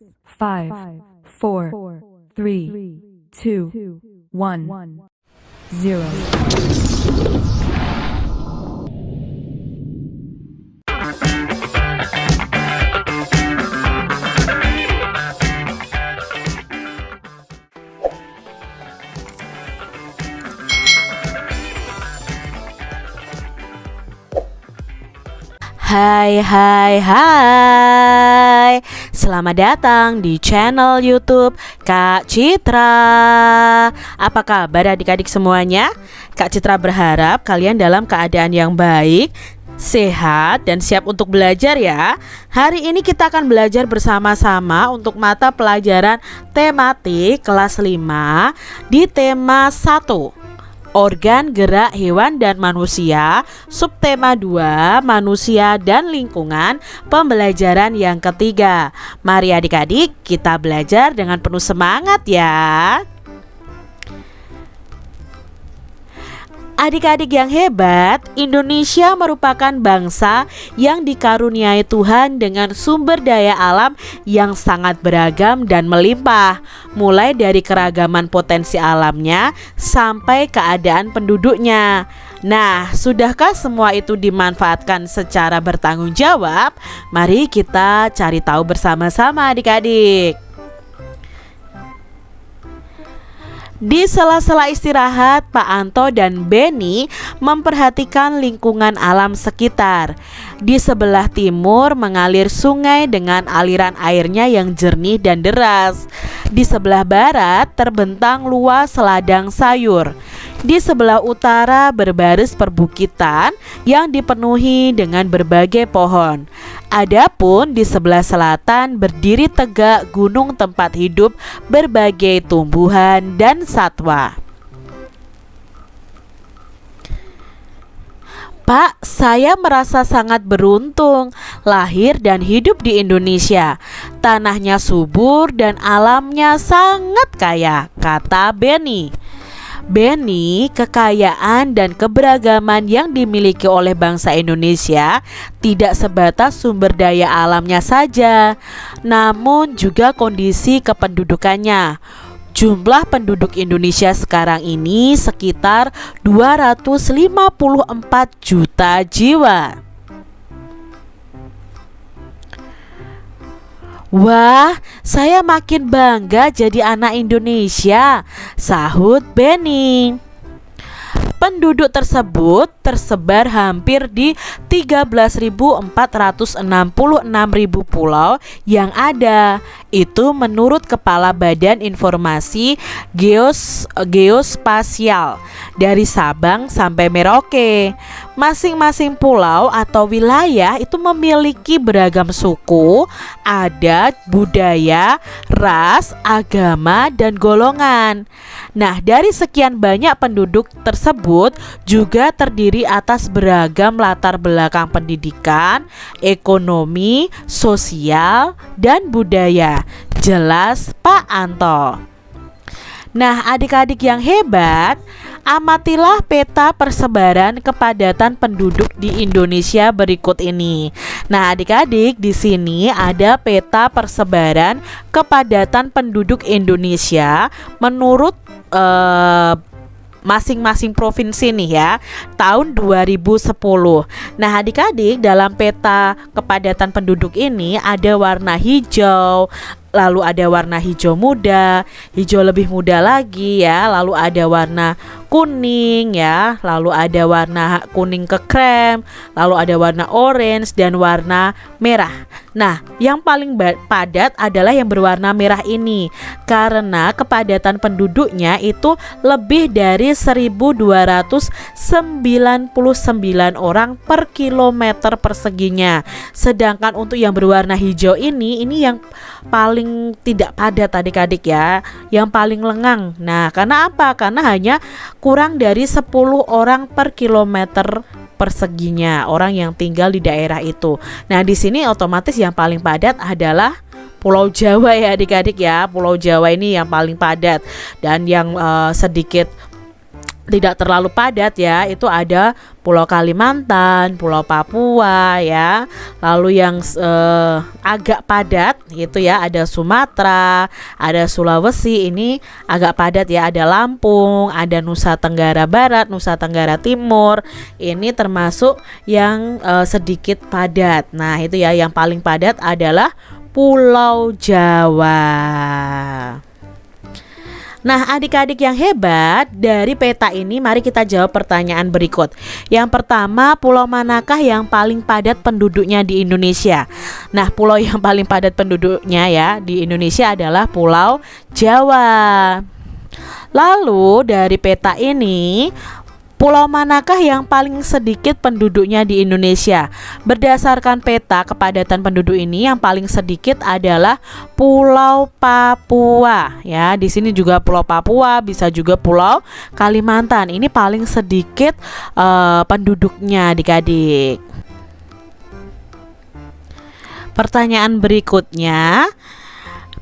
5, 4, 3, 2, 1, 0. Hai hai hai, selamat datang di channel YouTube Kak Citra. Apa kabar adik-adik semuanya? Kak Citra berharap kalian dalam keadaan yang baik, sehat, dan siap untuk belajar ya. Hari ini kita akan belajar bersama-sama untuk mata pelajaran tematik kelas 5 di tema 1, organ gerak hewan dan manusia, subtema 2, manusia dan lingkungan, pembelajaran yang ketiga. Mari adik-adik kita belajar dengan penuh semangat ya. Adik-adik yang hebat, Indonesia merupakan bangsa yang dikaruniai Tuhan dengan sumber daya alam yang sangat beragam dan melimpah, mulai dari keragaman potensi alamnya sampai keadaan penduduknya. Nah, sudahkah semua itu dimanfaatkan secara bertanggung jawab? Mari kita cari tahu bersama-sama adik-adik. Di sela-sela istirahat, Pak Anto dan Beni memperhatikan lingkungan alam sekitar. Di sebelah timur mengalir sungai dengan aliran airnya yang jernih dan deras. Di sebelah barat terbentang luas ladang sayur. Di sebelah utara berbaris perbukitan yang dipenuhi dengan berbagai pohon. Adapun di sebelah selatan berdiri tegak gunung tempat hidup berbagai tumbuhan dan satwa. Pak, saya merasa sangat beruntung lahir dan hidup di Indonesia. Tanahnya subur dan alamnya sangat kaya, kata Beni. Beni, kekayaan dan keberagaman yang dimiliki oleh bangsa Indonesia tidak sebatas sumber daya alamnya saja, namun juga kondisi kependudukannya. Jumlah penduduk Indonesia sekarang ini sekitar 254 juta jiwa. Wah, saya makin bangga jadi anak Indonesia, sahut Beni. Penduduk tersebut tersebar hampir di 13.466.000 pulau yang ada. Itu menurut Kepala Badan Informasi Geospasial dari Sabang sampai Merauke. Masing-masing pulau atau wilayah itu memiliki beragam suku, adat, budaya, ras, agama, dan golongan. Nah, dari sekian banyak penduduk tersebut juga terdiri atas beragam latar belakang pendidikan, ekonomi, sosial, dan budaya. Jelas Pak Anto. Nah, adik-adik yang hebat, amatilah peta persebaran kepadatan penduduk di Indonesia berikut ini. Nah, adik-adik, di sini ada peta persebaran kepadatan penduduk Indonesia menurut masing-masing provinsi nih ya, tahun 2010. Nah, adik-adik, dalam peta kepadatan penduduk ini ada warna hijau, lalu ada warna hijau muda, hijau lebih muda lagi ya, lalu ada warna kuning ya, lalu ada warna kuning ke krem, lalu ada warna orange dan warna merah. Nah, yang paling padat adalah yang berwarna merah ini karena kepadatan penduduknya itu lebih dari 1.299 orang per kilometer perseginya. Sedangkan untuk yang berwarna hijau ini yang paling tidak padat adik-adik ya, yang paling lengang. Nah, karena apa? Karena hanya kurang dari 10 orang per kilometer perseginya orang yang tinggal di daerah itu. Nah, di sini otomatis yang paling padat adalah Pulau Jawa ya adik-adik ya. Pulau Jawa ini yang paling padat dan yang sedikit tidak terlalu padat ya, itu ada Pulau Kalimantan, Pulau Papua ya. Lalu yang agak padat itu ya ada Sumatera, ada Sulawesi, ini agak padat ya, ada Lampung, ada Nusa Tenggara Barat, Nusa Tenggara Timur. Ini termasuk yang sedikit padat. Nah, itu ya, yang paling padat adalah Pulau Jawa. Nah, adik-adik yang hebat, dari peta ini mari kita jawab pertanyaan berikut. Yang pertama, pulau manakah yang paling padat penduduknya di Indonesia? Nah, pulau yang paling padat penduduknya ya di Indonesia adalah Pulau Jawa. Lalu dari peta ini, pulau manakah yang paling sedikit penduduknya di Indonesia? Berdasarkan peta kepadatan penduduk ini, yang paling sedikit adalah Pulau Papua. Ya, di sini juga Pulau Papua, bisa juga Pulau Kalimantan. Ini paling sedikit penduduknya, adik-adik. Pertanyaan berikutnya,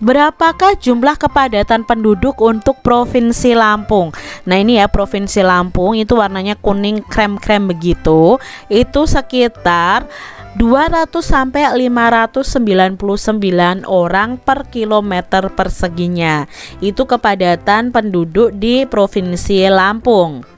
berapakah jumlah kepadatan penduduk untuk Provinsi Lampung? Nah, ini ya, Provinsi Lampung itu warnanya kuning krem-krem begitu. Itu sekitar 200 sampai 599 orang per kilometer perseginya. Itu kepadatan penduduk di Provinsi Lampung.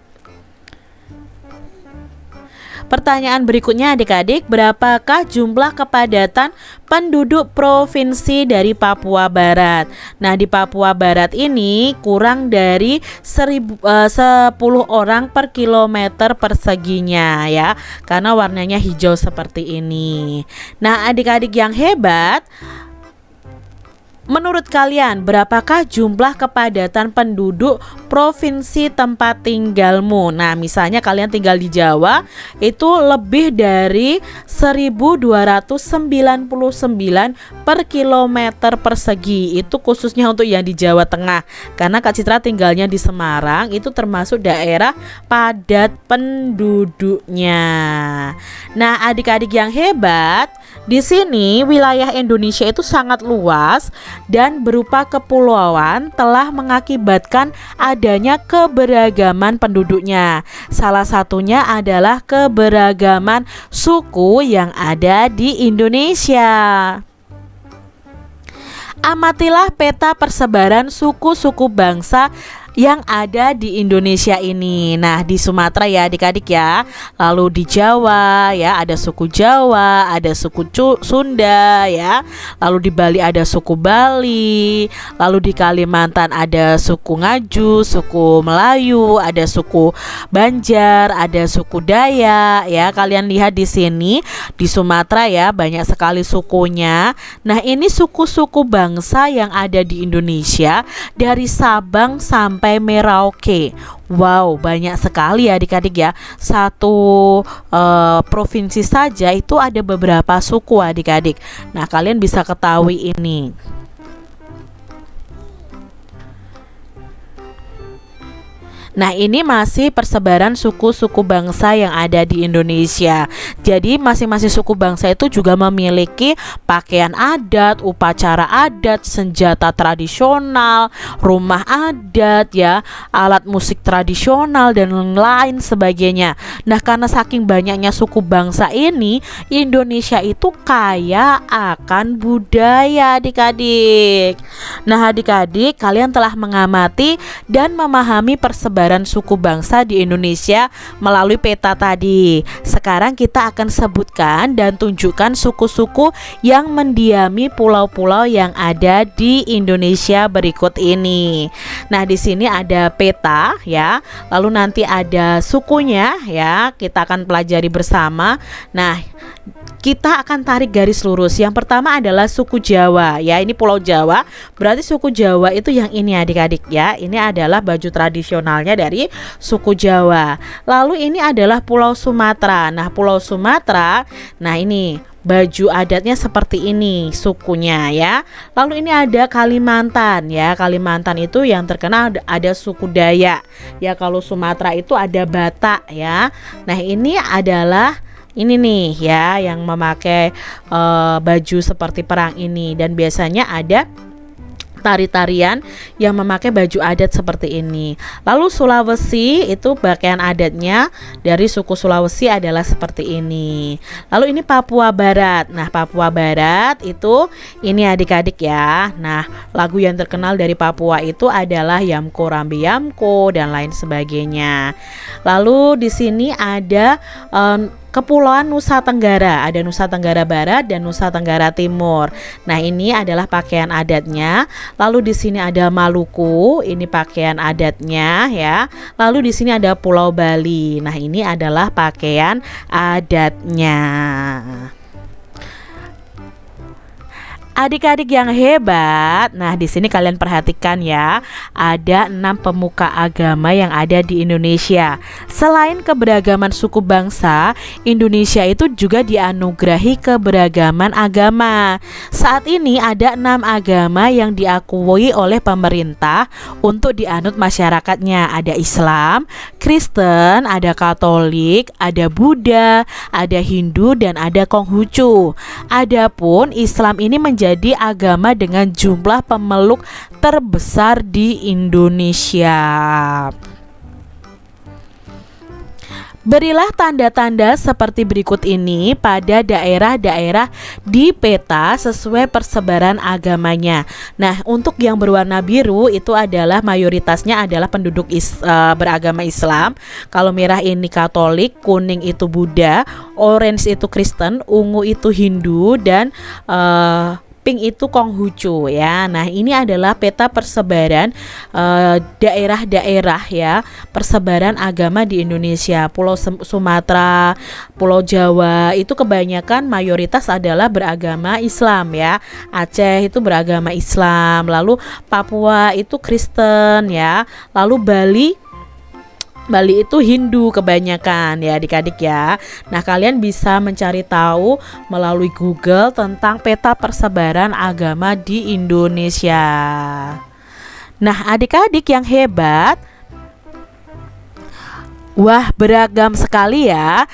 Pertanyaan berikutnya adik-adik, berapakah jumlah kepadatan penduduk provinsi dari Papua Barat? Nah, di Papua Barat ini kurang dari 10 orang per kilometer perseginya ya, karena warnanya hijau seperti ini. Nah, adik-adik yang hebat, menurut kalian berapakah jumlah kepadatan penduduk provinsi tempat tinggalmu? Nah, misalnya kalian tinggal di Jawa, itu lebih dari 1299 per kilometer persegi. Itu khususnya untuk yang di Jawa Tengah. Karena Kak Citra tinggalnya di Semarang, itu termasuk daerah padat penduduknya. Nah, adik-adik yang hebat, di sini wilayah Indonesia itu sangat luas dan berupa kepulauan, telah mengakibatkan adanya keberagaman penduduknya. Salah satunya adalah keberagaman suku yang ada di Indonesia. Amatilah peta persebaran suku-suku bangsa yang ada di Indonesia ini. Nah, di Sumatera ya adik-adik ya. Lalu di Jawa ya ada suku Jawa, ada suku Sunda ya. Lalu di Bali ada suku Bali. Lalu di Kalimantan ada suku Ngaju, suku Melayu, ada suku Banjar, ada suku Dayak ya. Kalian lihat di sini di Sumatera ya, banyak sekali sukunya. Nah, ini suku-suku bangsa yang ada di Indonesia dari Sabang sampai Merauke. Wow, banyak sekali ya adik-adik ya. Satu provinsi saja itu ada beberapa suku adik-adik. Nah, kalian bisa ketahui ini. Nah, ini masih persebaran suku-suku bangsa yang ada di Indonesia. Jadi masing-masing suku bangsa itu juga memiliki pakaian adat, upacara adat, senjata tradisional, rumah adat ya, alat musik tradisional dan lain sebagainya. Nah, karena saking banyaknya suku bangsa ini, Indonesia itu kaya akan budaya adik-adik. Nah, adik-adik, kalian telah mengamati dan memahami persebaran suku bangsa di Indonesia melalui peta tadi. Sekarang kita akan sebutkan dan tunjukkan suku-suku yang mendiami pulau-pulau yang ada di Indonesia berikut ini. Nah, di sini ada peta ya. Lalu nanti ada sukunya ya. Kita akan pelajari bersama. Nah, kita akan tarik garis lurus. Yang pertama adalah suku Jawa ya. Ini Pulau Jawa. Berarti suku Jawa itu yang ini adik-adik ya. Ini adalah baju tradisionalnya dari suku Jawa. Lalu ini adalah Pulau Sumatera. Nah, Pulau Sumatera, nah ini baju adatnya seperti ini sukunya ya. Lalu ini ada Kalimantan ya. Kalimantan itu yang terkenal ada suku Dayak ya. Kalau Sumatera itu ada Batak ya. Nah, ini adalah ini nih ya, yang memakai baju seperti perang ini. Dan biasanya ada tari-tarian yang memakai baju adat seperti ini. Lalu Sulawesi itu pakaian adatnya dari suku Sulawesi adalah seperti ini. Lalu ini Papua Barat. Nah, Papua Barat itu ini adik-adik ya. Nah, lagu yang terkenal dari Papua itu adalah Yamko Rambi Yamko dan lain sebagainya. Lalu di sini ada Kepulauan Nusa Tenggara, ada Nusa Tenggara Barat dan Nusa Tenggara Timur. Nah, ini adalah pakaian adatnya. Lalu di sini ada Maluku, ini pakaian adatnya ya. Lalu di sini ada Pulau Bali. Nah, ini adalah pakaian adatnya. Adik-adik yang hebat, nah di sini kalian perhatikan ya, ada 6 pemuka agama yang ada di Indonesia. Selain keberagaman suku bangsa, Indonesia itu juga dianugerahi keberagaman agama. Saat ini ada 6 agama yang diakui oleh pemerintah untuk dianut masyarakatnya. Ada Islam, Kristen, ada Katolik, ada Buddha, ada Hindu, dan ada Konghucu. Adapun Islam ini menjadi agama dengan jumlah pemeluk terbesar di Indonesia. Berilah tanda-tanda seperti berikut ini pada daerah-daerah di peta sesuai persebaran agamanya. Nah, untuk yang berwarna biru itu adalah mayoritasnya adalah penduduk beragama Islam. Kalau merah ini Katolik, kuning itu Buddha, orange itu Kristen, ungu itu Hindu, dan pink itu Konghucu ya. Nah, ini adalah peta persebaran daerah-daerah ya, persebaran agama di Indonesia. Pulau Sumatera, Pulau Jawa itu kebanyakan mayoritas adalah beragama Islam ya. Aceh itu beragama Islam, lalu Papua itu Kristen ya. Lalu Bali itu Hindu kebanyakan ya adik-adik ya. Nah, kalian bisa mencari tahu melalui Google tentang peta persebaran agama di Indonesia. Nah, adik-adik yang hebat, wah, beragam sekali ya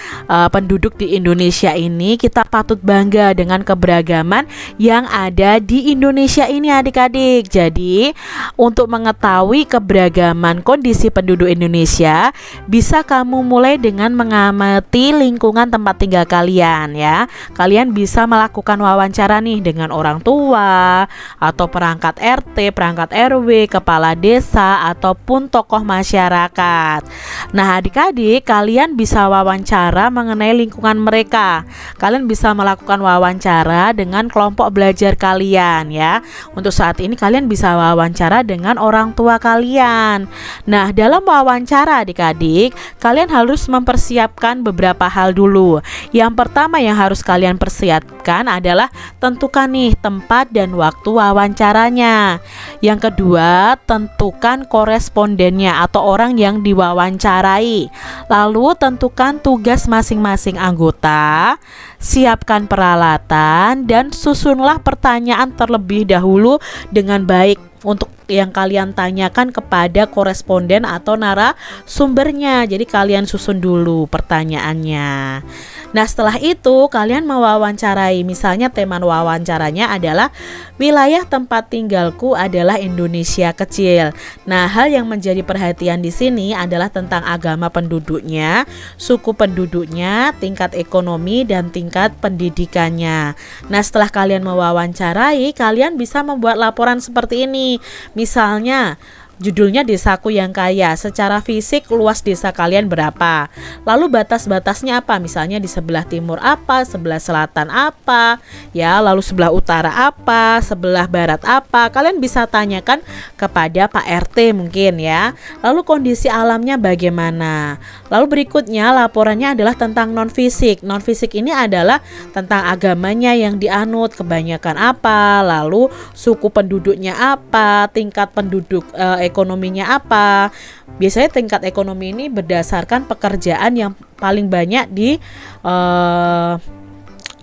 penduduk di Indonesia ini. Kita patut bangga dengan keberagaman yang ada di Indonesia ini adik-adik. Jadi untuk mengetahui keberagaman kondisi penduduk Indonesia, bisa kamu mulai dengan mengamati lingkungan tempat tinggal kalian ya. Kalian bisa melakukan wawancara nih dengan orang tua atau perangkat RT, perangkat RW, kepala desa, ataupun tokoh masyarakat. Nah, adik-adik, kalian bisa wawancara mengenai lingkungan mereka. Kalian bisa melakukan wawancara dengan kelompok belajar kalian ya. Untuk saat ini kalian bisa wawancara dengan orang tua kalian. Nah, dalam wawancara adik-adik, kalian harus mempersiapkan beberapa hal dulu. Yang pertama yang harus kalian persiapkan adalah tentukan nih tempat dan waktu wawancaranya. Yang kedua, tentukan korespondennya atau orang yang diwawancarai. Lalu tentukan tugas masing-masing anggota, siapkan peralatan, dan susunlah pertanyaan terlebih dahulu dengan baik untuk yang kalian tanyakan kepada koresponden atau narasumbernya. Jadi kalian susun dulu pertanyaannya. Nah, setelah itu kalian mewawancarai. Misalnya tema wawancaranya adalah wilayah tempat tinggalku adalah Indonesia kecil. Nah, hal yang menjadi perhatian di sini adalah tentang agama penduduknya, suku penduduknya, tingkat ekonomi, dan tingkat pendidikannya. Nah, setelah kalian mewawancarai, kalian bisa membuat laporan seperti ini. Misalnya judulnya Desaku yang Kaya. Secara fisik luas desa kalian berapa? Lalu batas-batasnya apa? Misalnya di sebelah timur apa, sebelah selatan apa, ya, lalu sebelah utara apa, sebelah barat apa. Kalian bisa tanyakan kepada Pak RT mungkin ya. Lalu kondisi alamnya bagaimana? Lalu berikutnya laporannya adalah tentang non-fisik. Non-fisik ini adalah tentang agamanya yang dianut, kebanyakan apa, lalu suku penduduknya apa, tingkat penduduk ekonominya apa. Biasanya tingkat ekonomi ini berdasarkan pekerjaan yang paling banyak di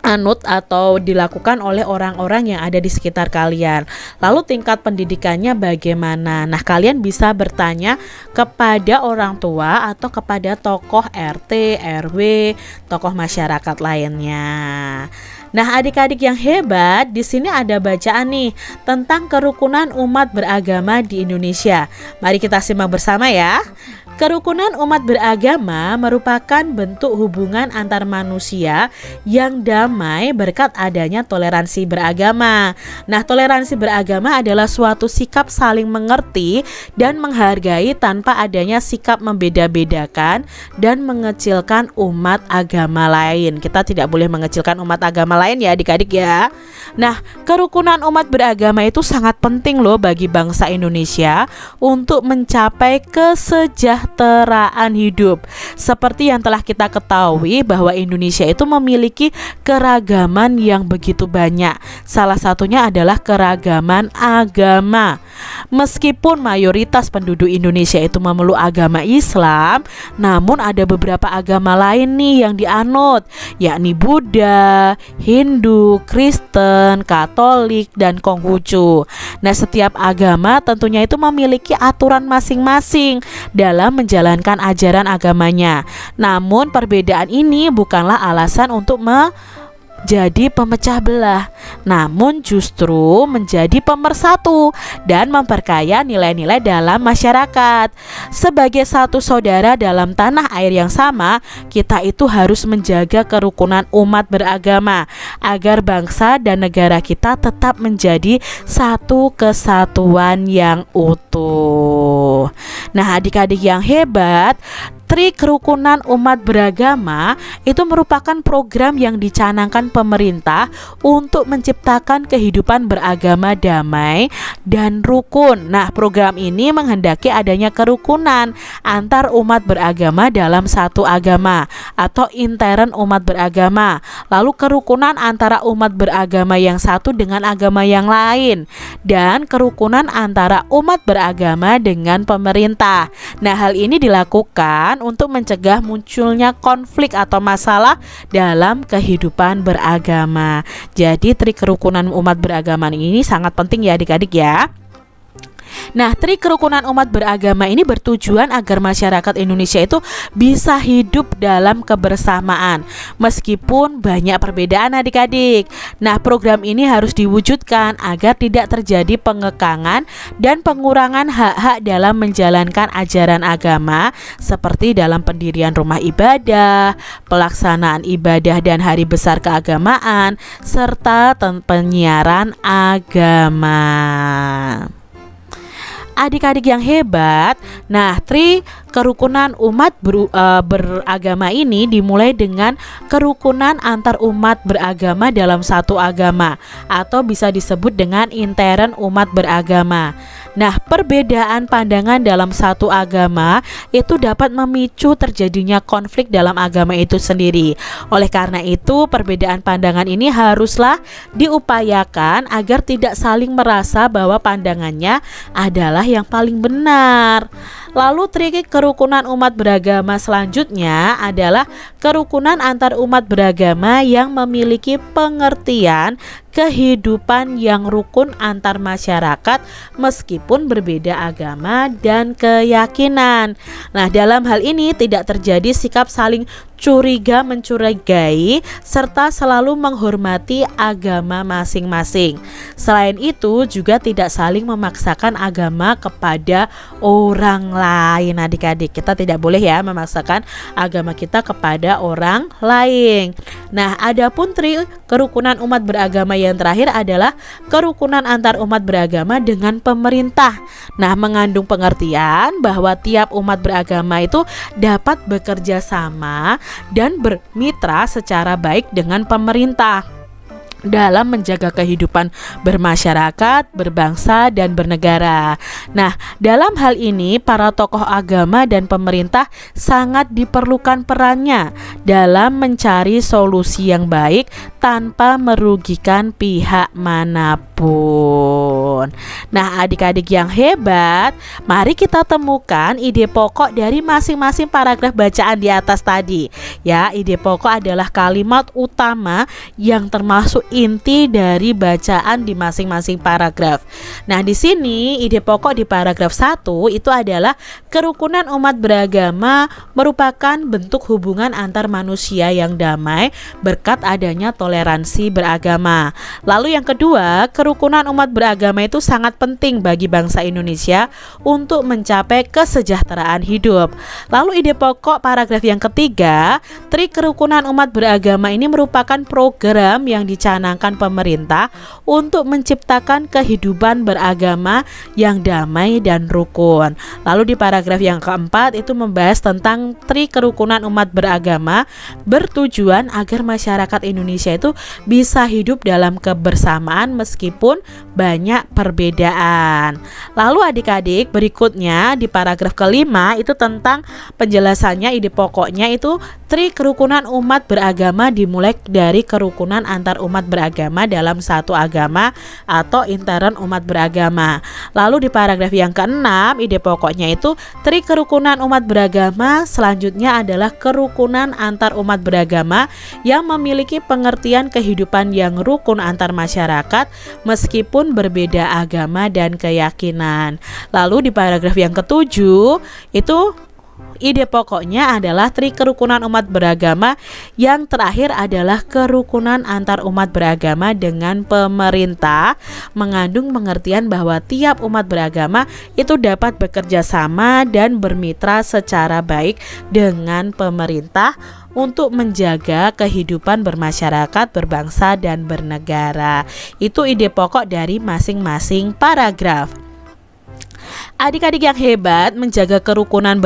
anut atau dilakukan oleh orang-orang yang ada di sekitar kalian. Lalu tingkat pendidikannya bagaimana? Nah, kalian bisa bertanya kepada orang tua atau kepada tokoh RT, RW, tokoh masyarakat lainnya. Nah, adik-adik yang hebat, di sini ada bacaan nih tentang kerukunan umat beragama di Indonesia. Mari kita simak bersama ya. Kerukunan umat beragama merupakan bentuk hubungan antar manusia yang damai berkat adanya toleransi beragama. Nah, toleransi beragama adalah suatu sikap saling mengerti dan menghargai tanpa adanya sikap membeda-bedakan dan mengecilkan umat agama lain. Kita tidak boleh mengecilkan umat agama lain ya adik-adik ya. Nah, kerukunan umat beragama itu sangat penting loh bagi bangsa Indonesia untuk mencapai kesejahteraan hidup. Seperti yang telah kita ketahui bahwa Indonesia itu memiliki keragaman yang begitu banyak. Salah satunya adalah keragaman agama. Meskipun mayoritas penduduk Indonesia itu memeluk agama Islam, namun ada beberapa agama lain nih yang dianut, yakni Buddha, Hindu, Kristen, Katolik, dan Konghucu. Nah, setiap agama tentunya itu memiliki aturan masing-masing dalam menjalankan ajaran agamanya. Namun perbedaan ini bukanlah alasan untuk jadi pemecah belah, namun justru menjadi pemersatu dan memperkaya nilai-nilai dalam masyarakat. Sebagai satu saudara dalam tanah air yang sama, kita itu harus menjaga kerukunan umat beragama agar bangsa dan negara kita tetap menjadi satu kesatuan yang utuh. Nah, adik-adik yang hebat, Tri Kerukunan Umat Beragama itu merupakan program yang dicanangkan pemerintah untuk menciptakan kehidupan beragama damai dan rukun. Nah, program ini menghendaki adanya kerukunan antar umat beragama dalam satu agama atau intern umat beragama. Lalu kerukunan antara umat beragama yang satu dengan agama yang lain, dan kerukunan antara umat beragama dengan pemerintah. Nah, hal ini dilakukan untuk mencegah munculnya konflik atau masalah dalam kehidupan beragama. Jadi Tri Kerukunan Umat Beragama ini sangat penting ya adik-adik ya. Nah, Tri Kerukunan Umat Beragama ini bertujuan agar masyarakat Indonesia itu bisa hidup dalam kebersamaan meskipun banyak perbedaan adik-adik. Nah, program ini harus diwujudkan agar tidak terjadi pengekangan dan pengurangan hak-hak dalam menjalankan ajaran agama seperti dalam pendirian rumah ibadah, pelaksanaan ibadah dan hari besar keagamaan, serta penyiaran agama. Adik-adik yang hebat, nah Tri Kerukunan Umat Beragama ini dimulai dengan kerukunan antar umat beragama dalam satu agama atau bisa disebut dengan intern umat beragama. Nah, perbedaan pandangan dalam satu agama itu dapat memicu terjadinya konflik dalam agama itu sendiri. Oleh karena itu, perbedaan pandangan ini haruslah diupayakan agar tidak saling merasa bahwa pandangannya adalah yang paling benar. Lalu Tri Kerukunan Umat Beragama selanjutnya adalah kerukunan antar umat beragama yang memiliki pengertian kehidupan yang rukun antar masyarakat meskipun berbeda agama dan keyakinan. Nah, dalam hal ini tidak terjadi sikap saling curiga mencurigai serta selalu menghormati agama masing-masing. Selain itu juga tidak saling memaksakan agama kepada orang lain. Adik-adik, kita tidak boleh ya memaksakan agama kita kepada orang lain. Nah, adapun Tri Kerukunan Umat Beragama yang terakhir adalah kerukunan antar umat beragama dengan pemerintah. Nah, mengandung pengertian bahwa tiap umat beragama itu dapat bekerja sama dan bermitra secara baik dengan pemerintah dalam menjaga kehidupan bermasyarakat, berbangsa, dan bernegara. Nah, dalam hal ini para tokoh agama dan pemerintah sangat diperlukan perannya dalam mencari solusi yang baik tanpa merugikan pihak manapun. Nah, adik-adik yang hebat, mari kita temukan ide pokok dari masing-masing paragraf bacaan di atas tadi. Ya, ide pokok adalah kalimat utama yang termasuk inti dari bacaan di masing-masing paragraf. Nah, di sini ide pokok di paragraf 1 itu adalah kerukunan umat beragama merupakan bentuk hubungan antar manusia yang damai berkat adanya toleransi beragama. Lalu yang kedua, kerukunan umat beragama itu sangat penting bagi bangsa Indonesia untuk mencapai kesejahteraan hidup. Lalu ide pokok paragraf yang ketiga, Tri Kerukunan Umat Beragama ini merupakan program yang dicanangkan pemerintah untuk menciptakan kehidupan beragama yang damai dan rukun. Lalu di paragraf yang keempat itu membahas tentang Tri Kerukunan Umat Beragama bertujuan agar masyarakat Indonesia itu bisa hidup dalam kebersamaan meskipun banyak perbedaan. Lalu adik-adik, berikutnya di paragraf kelima itu tentang penjelasannya, ide pokoknya itu Tri Kerukunan Umat Beragama dimulai dari kerukunan antar umat beragama dalam satu agama atau intern umat beragama. Lalu di paragraf yang keenam, ide pokoknya itu Tri Kerukunan Umat Beragama selanjutnya adalah kerukunan antar umat beragama yang memiliki pengertian kehidupan yang rukun antar masyarakat meskipun berbeda agama dan keyakinan. Lalu di paragraf yang ketujuh itu ide pokoknya adalah Tri Kerukunan Umat Beragama yang terakhir adalah kerukunan antar umat beragama dengan pemerintah, mengandung pengertian bahwa tiap umat beragama itu dapat bekerja sama dan bermitra secara baik dengan pemerintah untuk menjaga kehidupan bermasyarakat, berbangsa, dan bernegara. Itu ide pokok dari masing-masing paragraf. Adik-adik yang hebat, menjaga kerukunan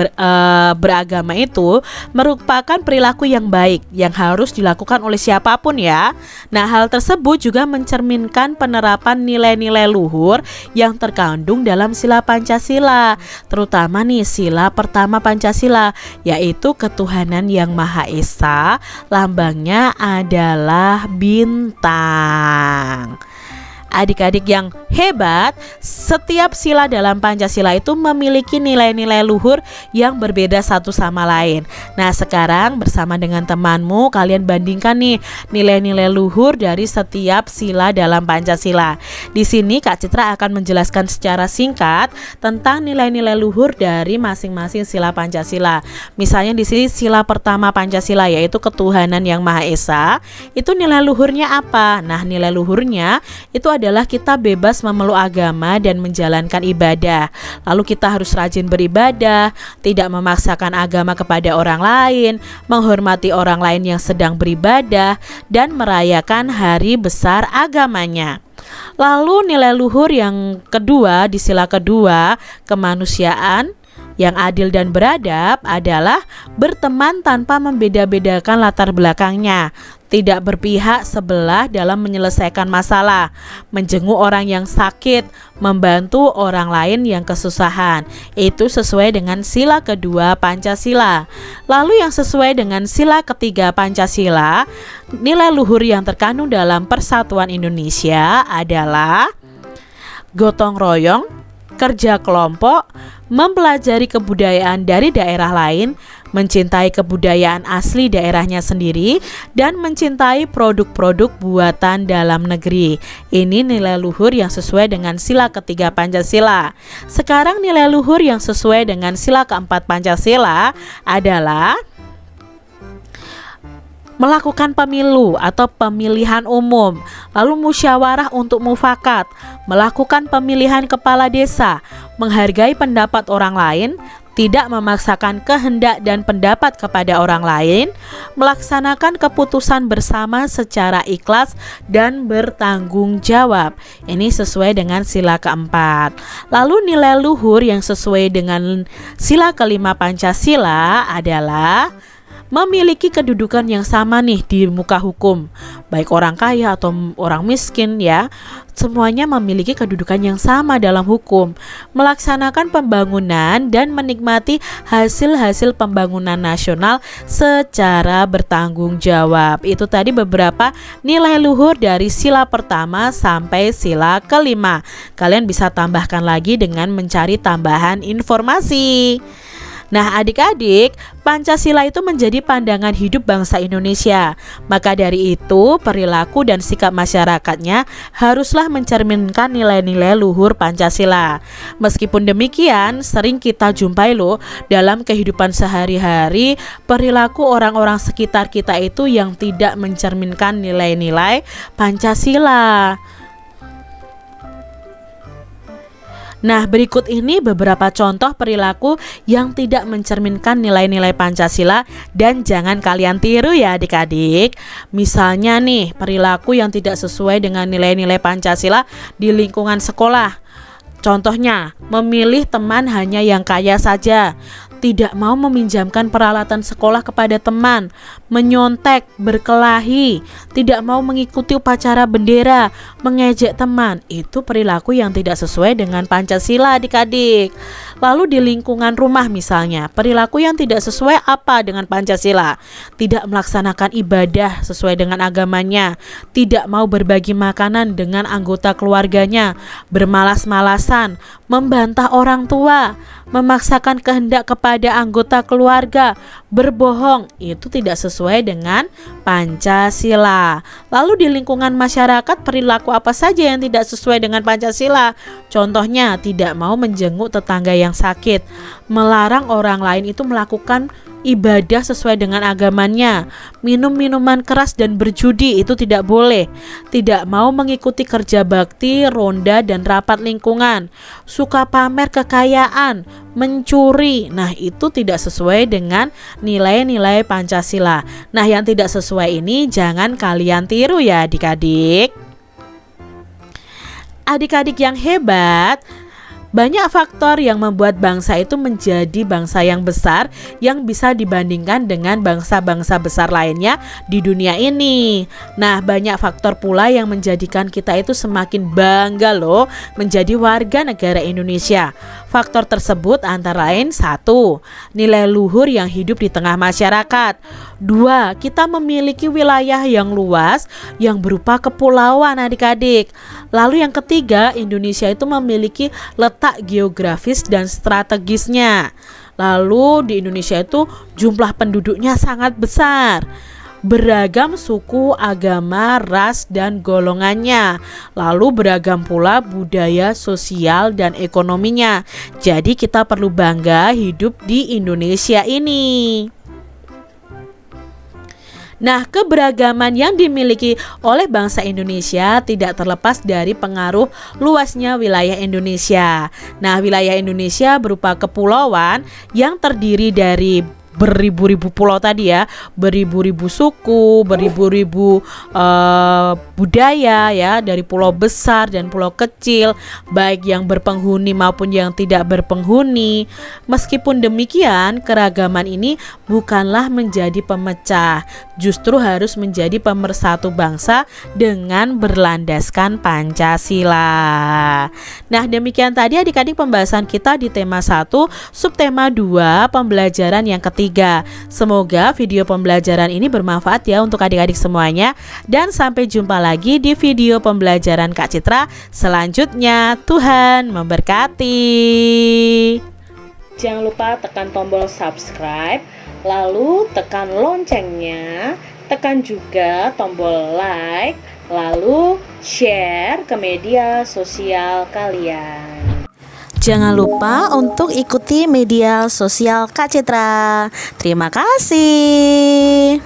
beragama itu merupakan perilaku yang baik yang harus dilakukan oleh siapapun ya. Nah, hal tersebut juga mencerminkan penerapan nilai-nilai luhur yang terkandung dalam sila Pancasila, terutama nih sila pertama Pancasila, yaitu ketuhanan yang Maha Esa, lambangnya adalah bintang. Adik-adik yang hebat, setiap sila dalam Pancasila itu memiliki nilai-nilai luhur yang berbeda satu sama lain. Nah, sekarang bersama dengan temanmu kalian bandingkan nih nilai-nilai luhur dari setiap sila dalam Pancasila. Di sini Kak Citra akan menjelaskan secara singkat tentang nilai-nilai luhur dari masing-masing sila Pancasila. Misalnya di sini sila pertama Pancasila yaitu ketuhanan yang Maha Esa. Itu nilai luhurnya apa? Nah, nilai luhurnya itu adalah kita bebas memeluk agama dan menjalankan ibadah. Lalu kita harus rajin beribadah, tidak memaksakan agama kepada orang lain, menghormati orang lain yang sedang beribadah, dan merayakan hari besar agamanya. Lalu nilai luhur yang kedua di sila kedua, kemanusiaan yang adil dan beradab adalah berteman tanpa membeda-bedakan latar belakangnya, tidak berpihak sebelah dalam menyelesaikan masalah, menjenguk orang yang sakit, membantu orang lain yang kesusahan. Itu sesuai dengan sila kedua Pancasila. Lalu yang sesuai dengan sila ketiga Pancasila, nilai luhur yang terkandung dalam Persatuan Indonesia adalah gotong royong, kerja kelompok, mempelajari kebudayaan dari daerah lain, mencintai kebudayaan asli daerahnya sendiri, dan mencintai produk-produk buatan dalam negeri. Ini nilai luhur yang sesuai dengan sila ketiga Pancasila. Sekarang nilai luhur yang sesuai dengan sila keempat Pancasila adalah melakukan pemilu atau pemilihan umum, lalu musyawarah untuk mufakat, melakukan pemilihan kepala desa, menghargai pendapat orang lain, tidak memaksakan kehendak dan pendapat kepada orang lain, melaksanakan keputusan bersama secara ikhlas dan bertanggung jawab. Ini sesuai dengan sila keempat. Lalu nilai luhur yang sesuai dengan sila kelima Pancasila adalah memiliki kedudukan yang sama nih di muka hukum. Baik orang kaya atau orang miskin ya, semuanya memiliki kedudukan yang sama dalam hukum, melaksanakan pembangunan dan menikmati hasil-hasil pembangunan nasional secara bertanggung jawab. Itu tadi beberapa nilai luhur dari sila pertama sampai sila kelima. Kalian bisa tambahkan lagi dengan mencari tambahan informasi. Nah adik-adik, Pancasila itu menjadi pandangan hidup bangsa Indonesia. Maka dari itu, perilaku dan sikap masyarakatnya haruslah mencerminkan nilai-nilai luhur Pancasila. Meskipun demikian, sering kita jumpai loh dalam kehidupan sehari-hari perilaku orang-orang sekitar kita itu yang tidak mencerminkan nilai-nilai Pancasila. Nah, berikut ini beberapa contoh perilaku yang tidak mencerminkan nilai-nilai Pancasila dan jangan kalian tiru ya adik-adik. Misalnya nih, perilaku yang tidak sesuai dengan nilai-nilai Pancasila di lingkungan sekolah. Contohnya, memilih teman hanya yang kaya saja, tidak mau meminjamkan peralatan sekolah kepada teman, menyontek, berkelahi, tidak mau mengikuti upacara bendera, mengejek teman. Itu perilaku yang tidak sesuai dengan Pancasila adik-adik. Lalu di lingkungan rumah misalnya, perilaku yang tidak sesuai apa dengan Pancasila? Tidak melaksanakan ibadah sesuai dengan agamanya, tidak mau berbagi makanan dengan anggota keluarganya, bermalas-malasan, membantah orang tua, memaksakan kehendak kepada anggota keluarga, berbohong. Itu tidak sesuai dengan Pancasila. Lalu di lingkungan masyarakat, perilaku apa saja yang tidak sesuai dengan Pancasila? Contohnya, tidak mau menjenguk tetangga yang sakit, melarang orang lain itu melakukan ibadah sesuai dengan agamanya, minum minuman keras dan berjudi itu tidak boleh, tidak mau mengikuti kerja bakti, ronda dan rapat lingkungan, suka pamer kekayaan, mencuri. Nah, itu tidak sesuai dengan nilai-nilai Pancasila. Nah, yang tidak sesuai ini jangan kalian tiru ya adik-adik. Adik-adik yang hebat, banyak faktor yang membuat bangsa itu menjadi bangsa yang besar yang bisa dibandingkan dengan bangsa-bangsa besar lainnya di dunia ini. Nah, banyak faktor pula yang menjadikan kita itu semakin bangga loh menjadi warga negara Indonesia. Faktor tersebut antara lain 1. Nilai luhur yang hidup di tengah masyarakat. 2. Kita memiliki wilayah yang luas yang berupa kepulauan adik-adik. Lalu yang ketiga, Indonesia itu memiliki letak geografis dan strategisnya. Lalu di Indonesia itu jumlah penduduknya sangat besar, beragam suku, agama, ras, dan golongannya. Lalu beragam pula budaya, sosial, dan ekonominya. Jadi kita perlu bangga hidup di Indonesia ini. Nah, keberagaman yang dimiliki oleh bangsa Indonesia tidak terlepas dari pengaruh luasnya wilayah Indonesia. Nah, wilayah Indonesia berupa kepulauan yang terdiri dari beribu-ribu pulau tadi ya, beribu-ribu suku, beribu-ribu budaya ya, dari pulau besar dan pulau kecil, baik yang berpenghuni maupun yang tidak berpenghuni. Meskipun demikian, keragaman ini bukanlah menjadi pemecah, justru harus menjadi pemersatu bangsa dengan berlandaskan Pancasila. Nah, demikian tadi adik-adik pembahasan kita di tema 1, subtema 2, pembelajaran yang ketiga. Semoga video pembelajaran ini bermanfaat ya untuk adik-adik semuanya, dan sampai jumpa lagi di video pembelajaran Kak Citra selanjutnya. Tuhan memberkati. Jangan lupa tekan tombol subscribe, lalu tekan loncengnya, tekan juga tombol like, lalu share ke media sosial kalian. Jangan lupa untuk ikuti media sosial Kak Citra. Terima kasih.